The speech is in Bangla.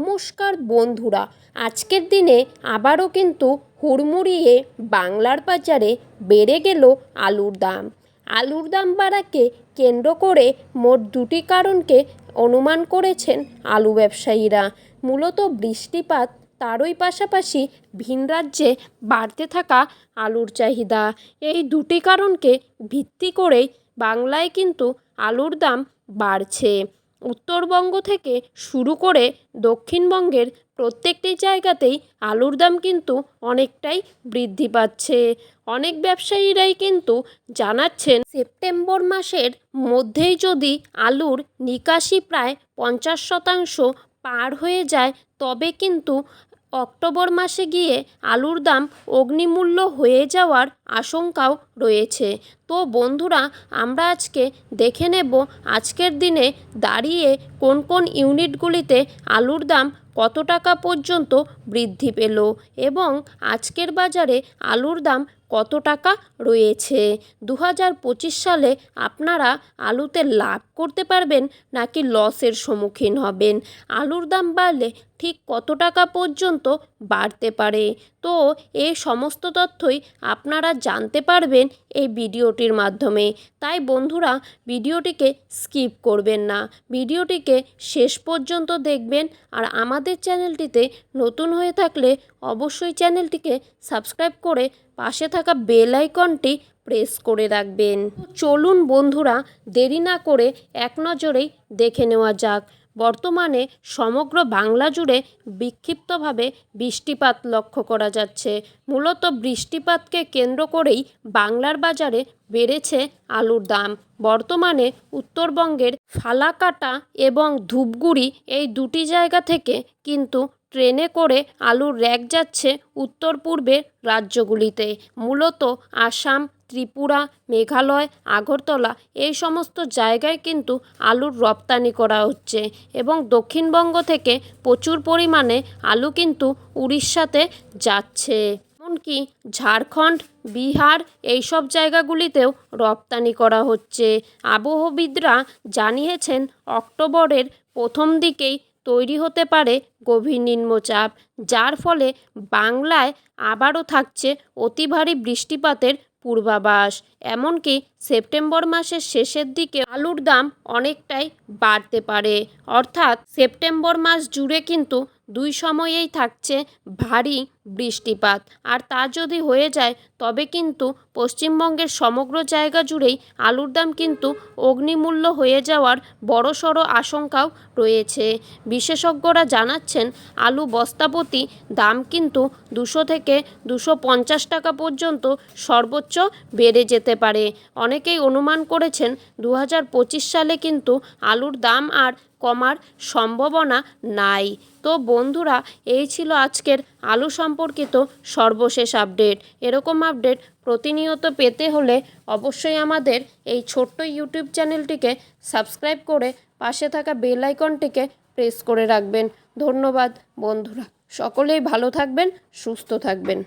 নমস্কার বন্ধুরা, আজকের দিনে আবারও কিন্তু হুড়মুড়িয়ে বাংলার বাজারে বেড়ে গেল আলুর দাম। আলুর দাম বাড়াকে কেন্দ্র করে মোট দুটি কারণকে অনুমান করেছেন আলু ব্যবসায়ীরা। মূলত বৃষ্টিপাত, তারই পাশাপাশি ভিন রাজ্যে বাড়তে থাকা আলুর চাহিদা, এই দুটি কারণকে ভিত্তি করেই বাংলায় কিন্তু আলুর দাম বাড়ছে। উত্তরবঙ্গ থেকে শুরু করে দক্ষিণবঙ্গের প্রত্যেকটি জায়গাতেই আলুর দাম কিন্তু অনেকটাই বৃদ্ধি পাচ্ছে। অনেক ব্যবসায়ীরাই কিন্তু জানাচ্ছেন সেপ্টেম্বর মাসের মধ্যেই যদি আলুর নিকাশি প্রায় 50% পার হয়ে যায়, তবে কিন্তু অক্টোবর মাসে গিয়ে আলুর দাম অগ্নিমূল্য হয়ে যাওয়ার আশঙ্কাও রয়েছে। তো বন্ধুরা, আমরা আজকে দেখে নেব আজকের দিনে দাঁড়িয়ে কোন কোন ইউনিটগুলিতে আলুর দাম কত টাকা পর্যন্ত বৃদ্ধি পেল এবং আজকের বাজারে আলুর দাম কত টাকা রয়েছে। 2025 সালে আপনারা আলুতে লাভ করতে পারবেন নাকি লসের সম্মুখীন হবেন, আলুর দাম বাড়লে ঠিক কত টাকা পর্যন্ত বাড়তে পারে। তো এই সমস্ত তথ্যই আপনারা জানতে পারবেন এই ভিডিওটির মাধ্যমে। তাই বন্ধুরা, ভিডিওটিকে স্কিপ করবেন না, ভিডিওটিকে শেষ পর্যন্ত দেখবেন। আর আমাদের চ্যানেলটিতে নতুন হয়ে থাকলে অবশ্যই চ্যানেলটিকে সাবস্ক্রাইব করে পাশে থাকা বেল আইকনটি প্রেস করে রাখবেন। চলুন বন্ধুরা, দেরি না করে এক নজরেই দেখে নেওয়া যাক। বর্তমানে সমগ্র বাংলা জুড়ে বিক্ষিপ্তভাবে বৃষ্টিপাত লক্ষ্য করা যাচ্ছে। মূলত বৃষ্টিপাতকে কেন্দ্র করেই বাংলার বাজারে বেড়েছে আলুর দাম। বর্তমানে উত্তরবঙ্গের ফালাকাটা এবং ধূপগুড়ি, এই দুটি জায়গা থেকে কিন্তু ট্রেনে করে আলুর র্যাক যাচ্ছে উত্তর পূর্বের রাজ্যগুলিতে। মূলত আসাম, ত্রিপুরা, মেঘালয়, আগরতলা, এই সমস্ত জায়গায় কিন্তু আলুর রপ্তানি করা হচ্ছে এবং দক্ষিণবঙ্গ থেকে প্রচুর পরিমাণে আলু কিন্তু উড়িষ্যাতে যাচ্ছে। এমনকি ঝাড়খণ্ড, বিহার, এইসব জায়গাগুলিতেও রপ্তানি করা হচ্ছে। আবহবিদরা জানিয়েছেন অক্টোবরের প্রথম দিকেই তৈরি হতে পারে গভীর নিম্নচাপ, যার ফলে বাংলায় আবারও থাকছে অতি ভারী বৃষ্টিপাতের পূর্বাভাস। এমনকি সেপ্টেম্বর মাসের শেষের দিকে আলুর দাম অনেকটাই বাড়তে পারে। অর্থাৎ সেপ্টেম্বর মাস জুড়ে কিন্তু দুই সময়েই থাকছে ভারী বৃষ্টিপাত। আর তা যদি হয়ে যায় তবে কিন্তু পশ্চিমবঙ্গের সমগ্র জায়গা জুড়েই আলুর দাম কিন্তু অগ্নিমূল্য হয়ে যাওয়ার বড়সড় আশঙ্কাও রয়েছে। বিশেষজ্ঞরা জানাচ্ছেন আলু বস্তাপ্রতি দাম কিন্তু 200 থেকে 250 টাকা পর্যন্ত সর্বোচ্চ বেড়ে যেতে পারে। অনেকেই অনুমান করেছেন 2025 সালে কিন্তু আলুর দাম আর কমার সম্ভাবনা নাই। তো বন্ধুরা, এই ছিল আজকের আলু সম্পর্কিত সর্বশেষ আপডেট। এরকম আপডেট প্রতিনিয়ত পেতে হলে অবশ্যই আমাদের এই ছোট্ট ইউটিউব চ্যানেলটিকে সাবস্ক্রাইব করে পাশে থাকা বেল আইকনটিকে প্রেস করে রাখবেন। ধন্যবাদ বন্ধুরা, সকলেই ভালো থাকবেন, সুস্থ থাকবেন।